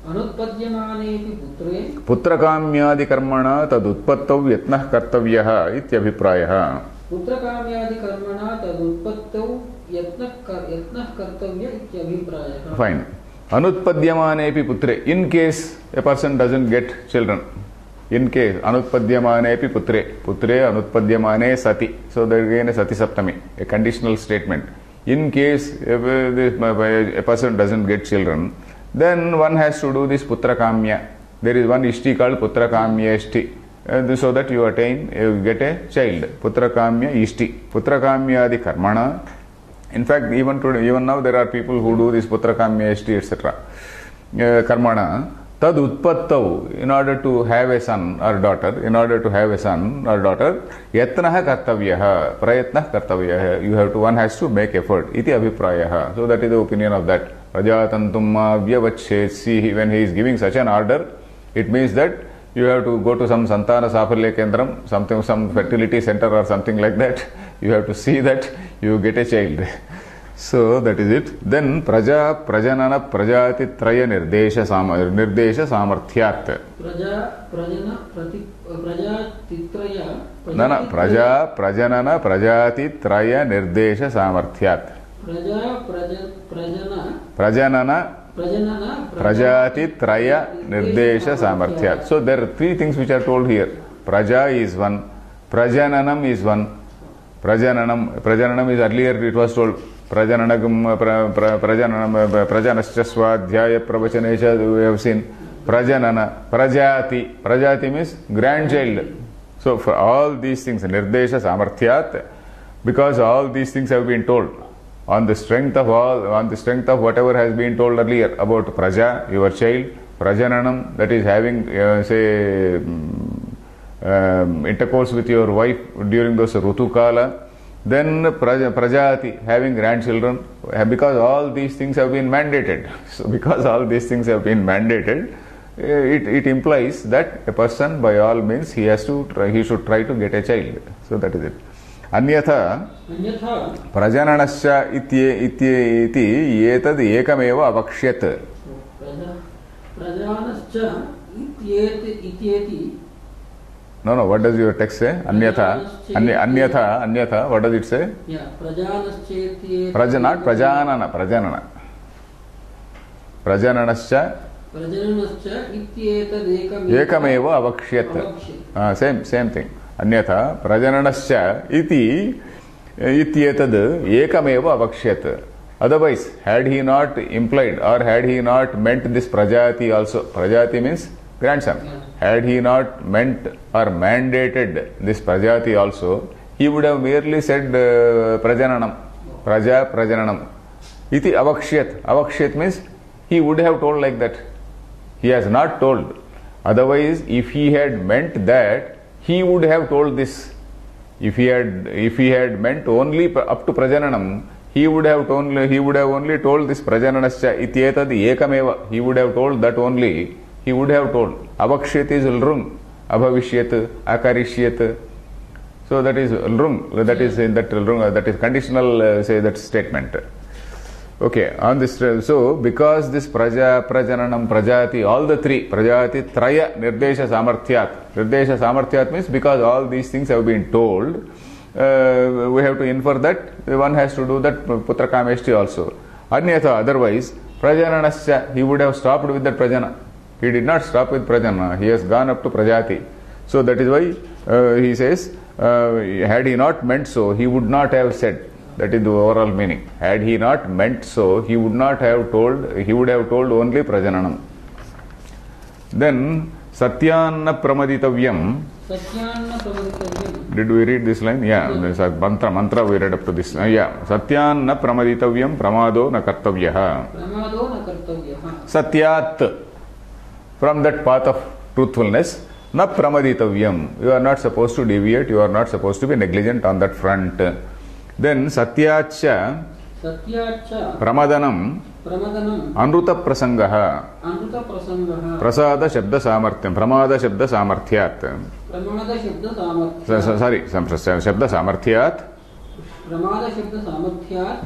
Anutpadyamanepi putre. Putrakamyadi karmana tadutpattav yatnah kartavyah ityabhiprayah. Putrakamyadi karmana tadutpattav yatnah kartavya ityabhiprayah. Fine. Anutpadyamanepi putre. In case a person doesn't get children. In case Anutpadyamanepi putre. Putre Anutpadyamane sati. So there again a sati saptami. A conditional statement. In case a person doesn't get children, then one has to do this putra kamya. There is one ishti called putra kamya ishti. So that you get a child. Putra kamya ishti. Putra kamya adi karmana. In fact, even now there are people who do this putra kamya ishti, etc. Karmana. Tad utpattav, in order to have a son or daughter, yatnah kartavyah, prayatnah kartavyah, one has to make effort. Iti abhiprayah. So that is the opinion of that. Prajatantum vyavachesi. When he is giving such an order, it means that you have to go to some Santana Safalya Kendram, some fertility center or something like that. You have to see that you get a child. So that is it. Then Praja Prajanana Prajati Traya Nirdesha Samarthyat. Praja Prajanana Prajati Traya Nirdesha Samarthyat. Prajanana Prajati Traya Nirdesha Samarthyat. So there are three things which are told here. Praja is one. Prajananam is one. Prajananam is earlier it was told. Prajanascha Swadhyaya Pravachanacha, we have seen. prajanana, prajati. Prajati means grandchild. So for all these things, nirdesha samarthyat, because all these things have been told on the strength of whatever has been told earlier about praja, your child, prajananam, that is having intercourse with your wife during those rutukala, then prajati, having grandchildren, because all these things have been mandated. So because all these things have been mandated, it implies that a person by all means he should try to get a child. So that is it. Anyatha prajananasya iti etad ekameva avakshyat. Prajanascha ityeti. No, what does your text say? Anyatha, what does it say? Yeah, prajanascha not prajanana. Prajananascha ityetad ekameva avakshyat. Same thing. Anyatha prajananascha iti ityetad ekameva avakshyat. Otherwise, had he not implied or had he not meant this prajati also, prajati means grandson, had he not meant or mandated this prajati also, he would have merely said prajananam, prajananam. Iti avakshyat. Avakshyat means he would have told like that. He has not told. Otherwise, if he had meant that, he would have told this. If he had meant only up to prajananam, he would have only told this prajananascha ityetad ekameva. He would have told that only. He would have told. Avakshyat is lrung, abhavishyat, akarishyat. So that is lrung. That is in that lrung. That is conditional. Say that statement. Okay. On this, so because this prajananam, prajati, all the three, prajati, traya, nirdesha samarthyat. Nirdesha samarthyat means because all these things have been told, we have to infer that one has to do that putra kameshti also. Anyatha, otherwise, prajananasya, he would have stopped with that prajana. He did not stop with prajana. He has gone up to prajati. So that is why he says, had he not meant so, he would not have said. That is the overall meaning. Had he not meant so, he would not have told, he would have told only prajananam. Then, satyanna pramaditavyam. Did we read this line? Yeah, mantra we read up to this. Yeah, satyanna pramaditavyam pramado na kartavyaha. Satyat, from that path of truthfulness, na pramaditavyam. You are not supposed to deviate, you are not supposed to be negligent on that front. Then satyacha pramadanam anruta prasangaha prasada shabda samarthyam pramada shabda samarthyat shabda samarthyat,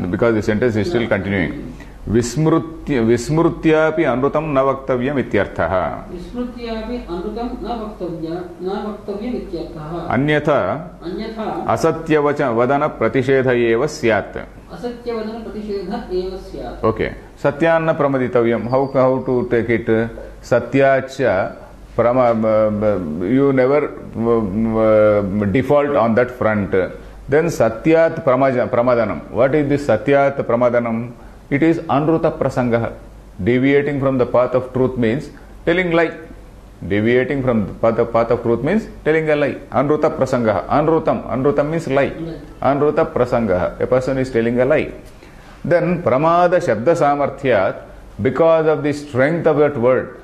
because the sentence is still continuing. Vismrutyapi anrutam na vaktavyam ityarthaha. Anyatha asatya vadana pratishedha eva syat. Okay. Satyanna pramaditavyam. How to take it? Satyacha you never default on that front. Then satyat pramadanam. What is this satyat pramadanam? It is anruta prasangaha. Deviating from the path of truth means telling lie. Deviating from the path of truth means telling a lie. Anruta prasangaha. Anrutam means lie. Anruta prasangaha. A person is telling a lie. Then pramada shabda samarthyat, because of the strength of that word,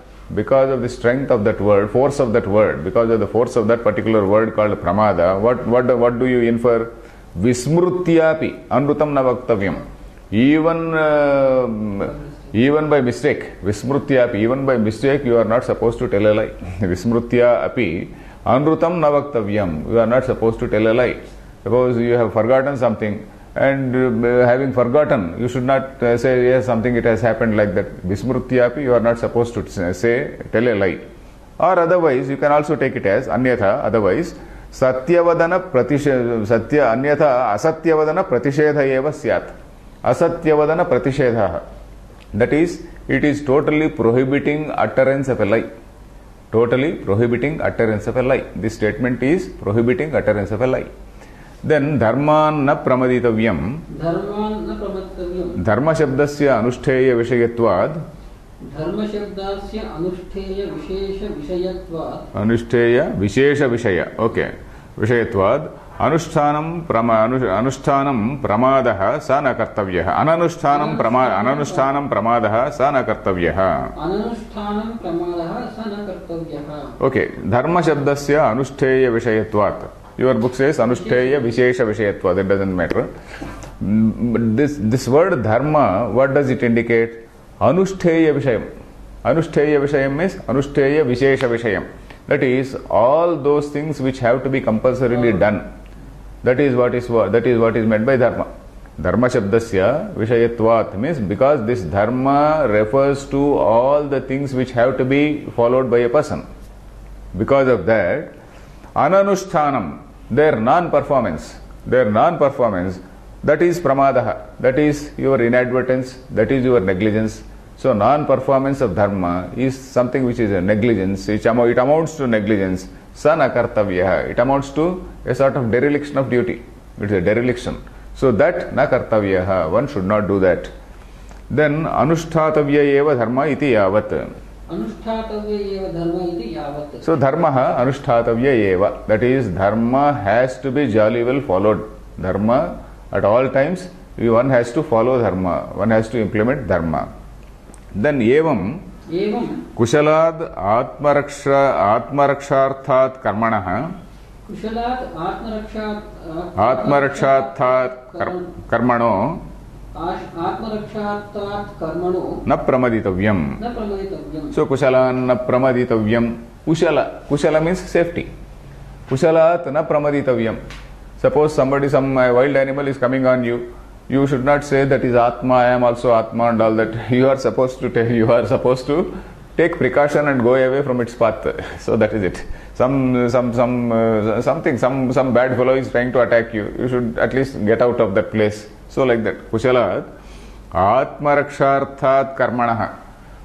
force of that word, because of the force of that particular word called pramada, what do you infer? Vismrutyapi anrutam na vaktavyam. Even by mistake, Vismrutya api, even by mistake, you are not supposed to tell a lie. Vismrutya api, anrutam navaktavyam, you are not supposed to tell a lie. Suppose you have forgotten something, and having forgotten, you should not say, yes, something it has happened like that. Vismrutya api, you are not supposed to tell a lie. Or otherwise, you can also take it as anyatha, otherwise, satyavadana anyatha asatyavadana pratishedha eva syat. Asatyavadana pratishedha. That is, it is totally prohibiting utterance of a lie. Totally prohibiting utterance of a lie. This statement is prohibiting utterance of a lie. Then dharman na pramaditavyam. Dharma shabdasya anushtheya vishayatvad. धर्मशब्दस्य अनुष्ठेय विशेष विषयत्वात् अनुष्ठेय विशेष विषय okay विषयत्वात् अनुष्ठानं प्रमादः स न कर्तव्यः अननुष्ठानं प्रमादः स न कर्तव्यः okay धर्म शब्दस्य अनुष्ठेय विषयत्वात् your book says अनुष्ठेय wishes विषयत्वात् it doesn't matter this word dharma what does it indicate अनुष्ठेय विषयम means अनुष्ठेय wishes विषयम that is all those things which have to be compulsorily done that is what is meant by dharma dharma shabdasya vishayatvat means because this dharma refers to all the things which have to be followed by a person because of that ananushtanam their non-performance that is pramadah that is your inadvertence that is your negligence so non-performance of dharma is something which is a negligence it amounts to negligence sana kartavya it amounts to a sort of dereliction of duty it is a dereliction so that na kartavya one should not do that then anushtatavya eva dharma iti yavat so dharma anushtatavya eva that is dharma has to be jolly well followed dharma at all times one has to follow dharma one has to implement dharma then evam कुशलाद आत्मरक्षार्थात् कर्मणो न प्रमदितव्यम so कुशलान् न प्रमदितव्यम कुशला means safety कुशलात् न प्रमदितव्यम suppose some wild animal is coming on you should not say that is Atma, I am also Atma and all that. You are supposed to take precaution and go away from its path. So that is it. Some bad fellow is trying to attack you. You should at least get out of that place. So like that. Kushalat Atma Raksharthat Karmanaha.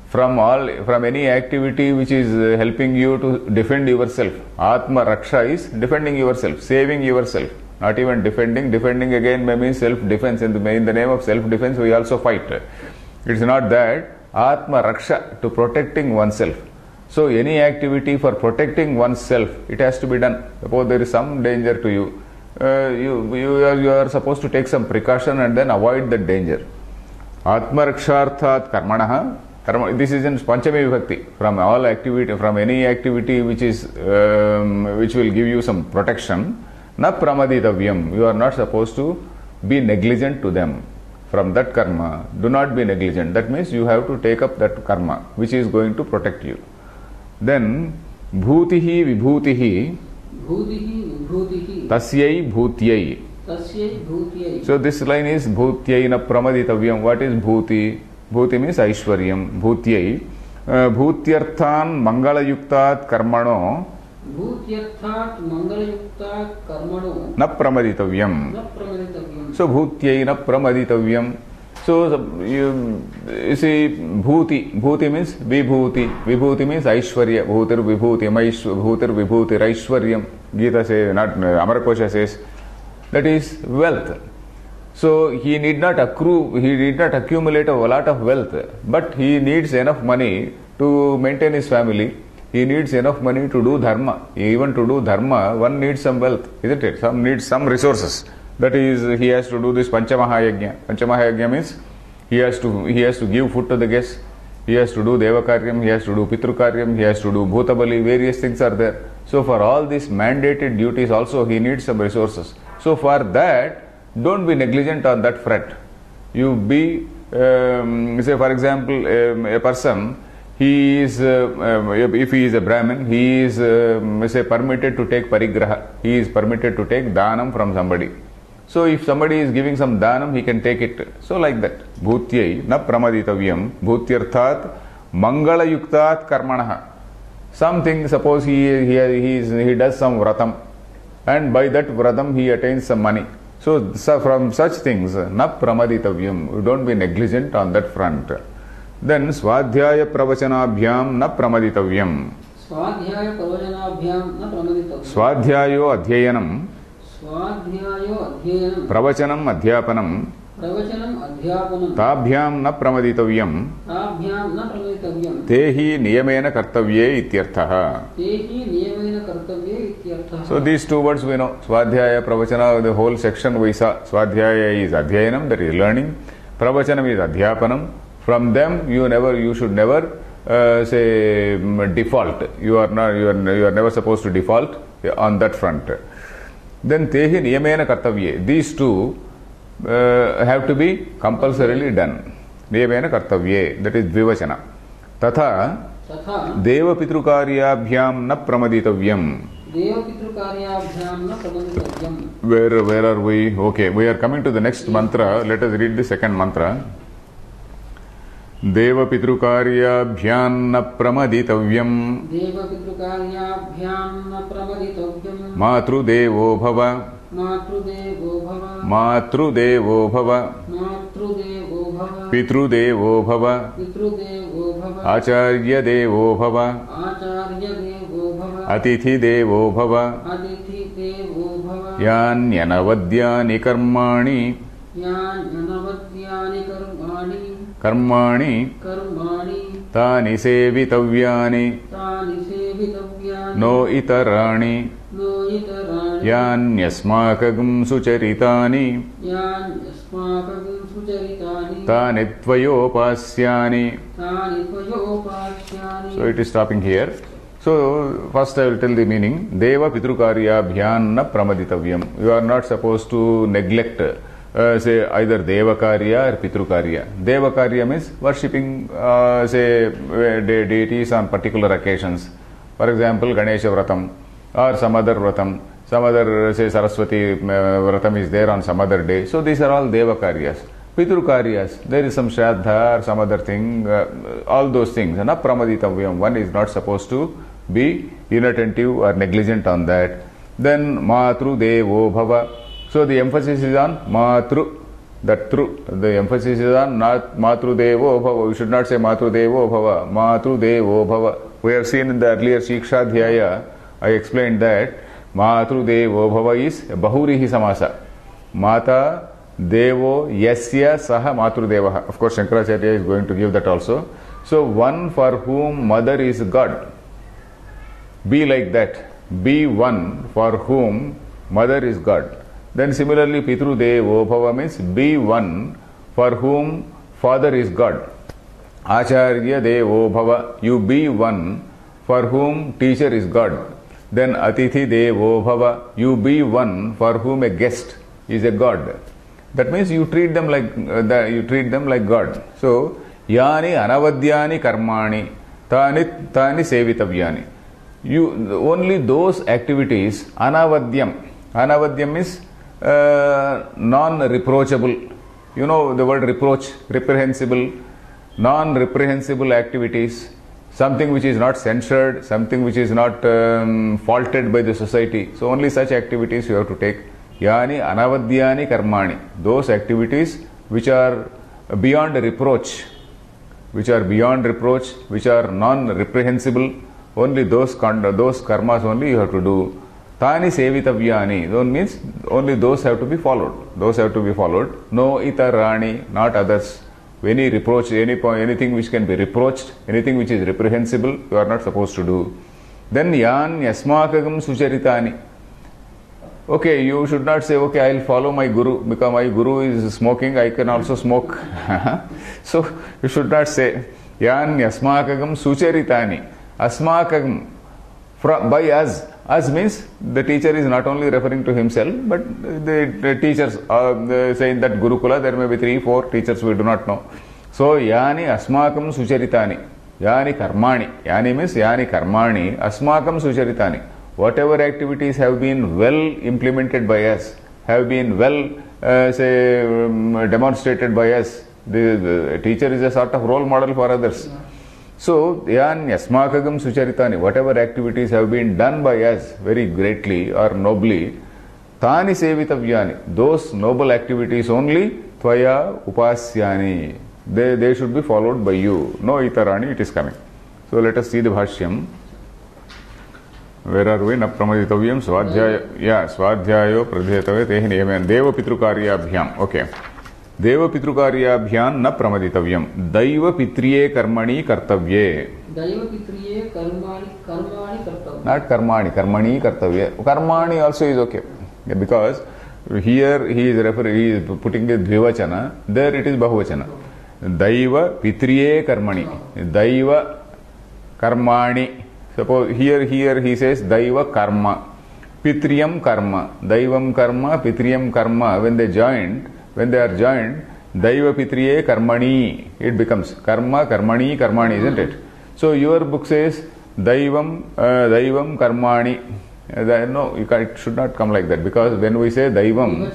From any activity which is helping you to defend yourself. Atma Raksha is defending yourself, saving yourself. Not even defending again may mean self-defense. In the name of self-defense, we also fight. It is not that. Atma Raksha, to protecting oneself. So, any activity for protecting oneself, it has to be done. Suppose there is some danger to you. You are supposed to take some precaution and then avoid that danger. Atma Raksharthat Karmanaha. This is in Panchami Vibhakti. From any activity which will give you some protection. Na pramaditavyam. You are not supposed to be negligent to them. From that karma, do not be negligent. That means you have to take up that karma which is going to protect you. Then bhutihi vibhutihi tasyai bhutyai. So this line is bhutyai na pramaditavyam. What is bhuti? Bhuti means aishwaryam. Bhutyai. Bhutyarthan mangala yuktat karmano न प्रमदितव्यम so bhutyai na pramaditavyam so you see bhuti means vibhuti means aishwarya bhutir vibhuti aishwaryam Gita says not Amarkosha says that is wealth so he need not accumulate a lot of wealth but he needs enough money to maintain his family. He needs enough money to do dharma. Even to do dharma, one needs some wealth, isn't it? Some needs some resources. That is, he has to do this Panchamahayagya. Panchamahayagya means he has to give food to the guests. He has to do Devakaryam. He has to do Pitrukaryam. He has to do Bhutabali. Various things are there. So for all these mandated duties, also he needs some resources. So for that, don't be negligent on that front. You be, say for example, a person. He is, if he is a Brahmin, he is permitted to take parigraha. He is permitted to take dhanam from somebody. So if somebody is giving some dhanam, he can take it. So like that. Bhutyai na pramaditavyam bhutyarthat mangala yuktat karmanaha. Something, suppose he does some vratam and by that vratam he attains some money. So from such things, na pramaditavyam. Don't be negligent on that front. Then swadhyaya pravachanabhyam na pramaditavyam. Swadhyayo adhyayanam. Pravachanam adhyapanam प्रवचनम् अध्यापनं ताभ्यां न प्रमदितव्यं ताभ्यां न प्रमदितव्यं ते हि नियमेन कर्तव्ये इत्यर्थः. ते हि नियमेन कर्तव्ये इत्यर्थः. So these two words we know, Swadhyaya, Pravachana, the whole section we saw. Swadhyaya is Adhyayanam, that is learning. Pravachanam is Adhyapanam. From them you should never say default. You are never supposed to default on that front. Then tehi niyamena kartavye. These two have to be compulsorily done. Niyamena kartavye, that is dvivachana. Tatha deva pitrukaryabhyam na pramaditavyam. Where are we? Okay, we are coming to the next mantra. Let us read the second mantra. Deva pitrukaryabhyam na pramaditavyam. Matru devo bhava. Matru devo bhava. Pitru devo bhava. Acharya devo bhava. Atithi devo bhava. Yanyanavadyani karmani. Karmani tani sevitavyani no itarani yanyasmakagam sucharitani tani tvayopasyani. So it is stopping here. So first I will tell the meaning. Deva pitrukaryabhyam na pramaditavyam. You are not supposed to neglect say either Devakarya or Pitrukarya. Devakarya means worshipping say deities on particular occasions. For example, Ganesha Vratam or some other Vratam, some other say Saraswati Vratam is there on some other day. So these are all Devakaryas. Pitrukaryas, there is some Shraddha or some other thing, all those things. Na pramaditavyam, one is not supposed to be inattentive or negligent on that. Then Matru Devo Bhava. So the emphasis is on Matru, that Tru. The emphasis is on not Matru Devo Bhava. We should not say Matru Devo Bhava. Matru Devo Bhava. We have seen in the earlier Shikshadhyaya, I explained that Matru Devo Bhava is Bahurihi Samasa. Mata Devo Yasya Saha Matru Devaha. Of course, Shankaracharya is going to give that also. So one for whom mother is God. Be like that. Be one for whom mother is God. Then similarly, Pitru Devo Bhava means be one for whom father is God. Acharya Devo Bhava, you be one for whom teacher is God. Then Atithi Devo Bhava, you be one for whom a guest is a God. That means you treat them like God. So Yani Anavadyani Karmani Tani Sevitavyani. Only those activities, Anavadyam is non-reproachable. You know the word reproach, reprehensible, non-reprehensible activities, something which is not censured, something which is not faulted by the society. So only such activities you have to take. Yani anavadyani karmani. Those activities which are beyond reproach, which are non-reprehensible, only those karmas only you have to do. Tani sevitavyani, means only those have to be followed. Those have to be followed. No itarani, not others. Any reproach, anything which can be reproached, anything which is reprehensible, you are not supposed to do. Then yan yasmakagam sucharitani. Okay, you should not say, okay, I will follow my guru, because my guru is smoking, I can also smoke. So you should not say yan yasmakagam sucharitani. Asmakagam, by us. Us means the teacher is not only referring to himself, but the teachers saying that Gurukula, there may be 3-4 teachers, we do not know. So yani asmakam sucharitani, yani karmani. Yani means yani karmani, asmakam sucharitani. Whatever activities have been well implemented by us, have been well demonstrated by us. The teacher is a sort of role model for others. So, yan yasmakagam sucharitani, whatever activities have been done by us very greatly or nobly, tani sevitavyani, those noble activities only, tvaya upasyani, they should be followed by you. No itarani, it is coming. So let us see the bhashyam. Where are we? Na pramaditavyam swadhyaya, swadhyayo pradhetave tehi niyamen deva pitrukaryabhyam. Okay. Deva Pitrukaryabhyam na pramaditavyam. Daiva Pitriye Karmani Kartavye. Daiva Pitriye Karmani Kartavye. Not Karmani, Karmani Kartavye. Karmani also is okay. Yeah, because here he is putting a Dvivachana, there it is Bahuvachana. Daiva Pitriye Karmani. Daiva Karmani. Suppose here he says Daiva Karma. Pitriyam Karma. Daivam Karma, Pitriyam Karma. When they are joined, Daiva Pitriye Karmani. It becomes Karma, Karmani, Karmani, isn't it? So your book says Daivam Karmani. No, it should not come like that, because when we say Daivam,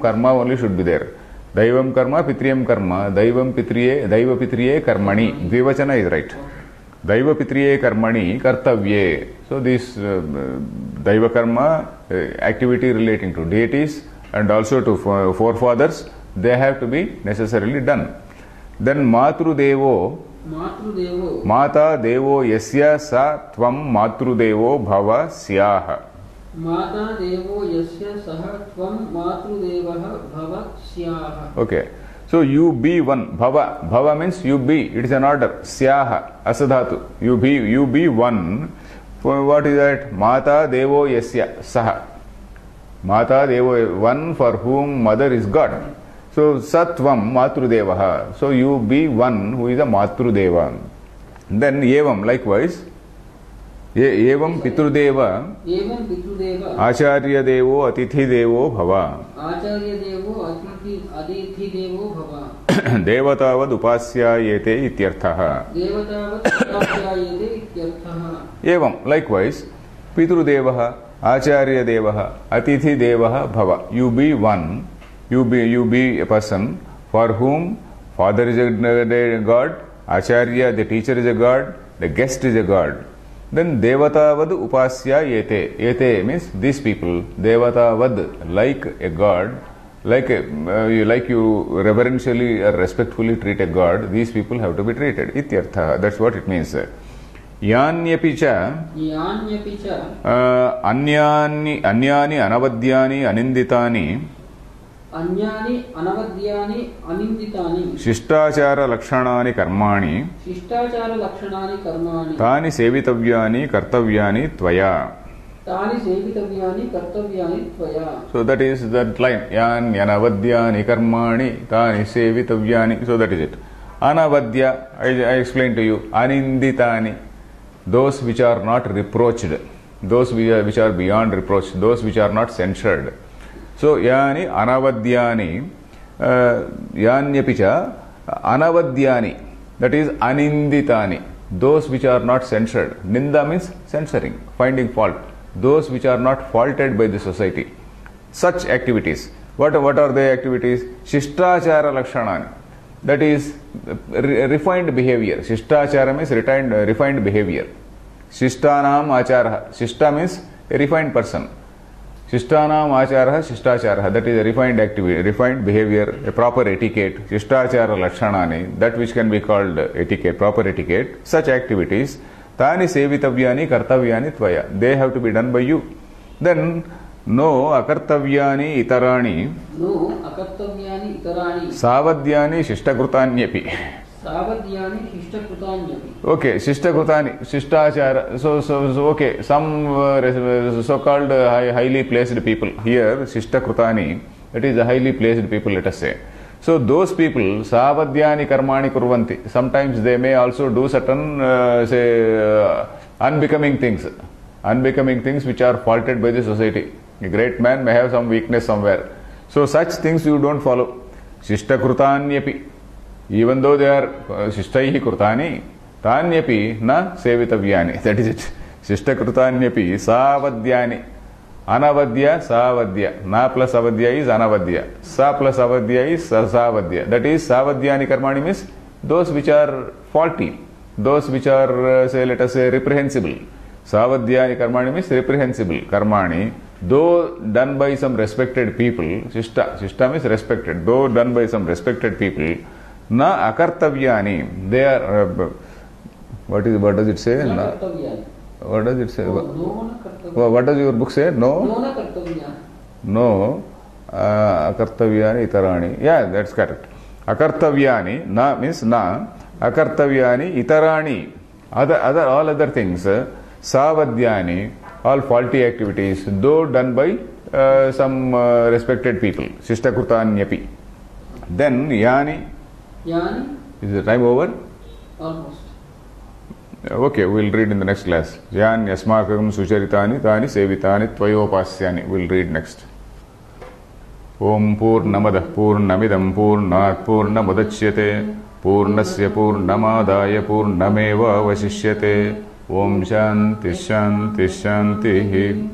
Karma only should be there. Daivam Karma, Pitriyam Karma, Daiva Pitriye Karmani. Dvivachana is right. Daiva Pitriye Karmani Kartavye. So this Daiva Karma, activity relating to deities and also to forefathers, they have to be necessarily done. Then Matrudevo, Mata Devo Yasya Sa Tvam Matrudevo Bhava Syaha. Mata Devo Yasya Saha Tvam Matrudevaha Bhava Syaha. Okay. So you be one. Bhava. Bhava means you be. It is an order. Syaha. Asadhatu. You be one. For what is that? Mata Devo Yasya Saha. Mata Devo, one for whom mother is God. So Satvam Matrudevaha. So you be one who is a Matrudeva. Then Evam, likewise. Evam Pitrudeva. Evam Pitrudeva. Acharya Devo Atithi Devo Bhava. Acharya Devo Atithi Devo Bhava. Devatavad Upasya Yete Ityarthaha. Devatavad Upasya Yete Ityarthaha. Evam, likewise. Pitrudevaha, Acharya Devaha, Atithi Devaha Bhava. You be one. You be a person for whom father is a god, Acharya, the teacher, is a god, the guest is a god. Then Devatavad Upasya Yete. Yete means these people. Devatavad, like a god, like you reverentially or respectfully treat a god, these people have to be treated. Ityartha. That's what it means. Yanyapicha Anyani Anavadyani Aninditani Anyani Anavadyani Aninditani Shishtachara Lakshanani Karmani Tani Sevitavyani Kartavyani Tvaya. So that is that line. Yan Yanavadyani Karmani Tani Sevitavyani. So that is it. Anavadya, I explained to you. Aninditani, those which are not reproached, those which are beyond reproach, those which are not censured. So, yani anavadyani, yanyapicha, anavadyani, that is aninditani, those which are not censured. Ninda means censoring, finding fault. Those which are not faulted by the society. Such activities. What are the activities? Shishtachara lakshanani, that is refined behavior. Shishtachara means refined behavior. Shishtanam acharaha. Shishta means a refined person. Shishtanam acharaha, Shishtacharaha, that is a refined activity, refined behavior, a proper etiquette. Shishtachara lakshanani, that which can be called etiquette, proper etiquette. Such activities, tani sevitavyani kartavyani tvaya, they have to be done by you. Then, no akartavyani itarani, savadyani shishtakrutanyapi. Okay, Shishtakrutani, Shishtachara. So okay, some so-called highly placed people. Here, Shishtakrutani, that is a highly placed people, let us say. So those people, Savadyani Karmani Kurvanti, sometimes they may also do certain, unbecoming things which are faulted by the society. A great man may have some weakness somewhere. So such things you don't follow. Shishtakrutaniyapi. Even though they are Shishtaihi Krutani, Tanyapi na Sevitavyani. That is it. Shishtakrutaniyapi Savadyani. Anavadya, Savadya. Na plus Avadya is Anavadya. Sa plus Avadya is Savadya. That is Savadyani Karmani means those which are faulty, those which are, let us say, reprehensible. Savadyani Karmani means reprehensible Karmani, though done by some respected people. Shishta means respected. Though done by some respected people, na akartavyani, they are what does it say? What does it say? What does your book say? No akartavyani itarani. Yeah, that's correct. Akartavyani, na means na. Akartavyani itarani. All other things. Savadyani, all faulty activities, though done by some respected people. Shishtakrutanyapi. Then yani. Yani. Is the time over? Almost. Okay, we'll read in the next class. Yan yasmakam sucharitani tani sevitani tvayopasyani. We'll read next. Om Purnamadah Purnamidam Purnat Purnamudachyate Purnasya Purnamadaya Purnameva Vasishyate Om Shanti Shanti Shanti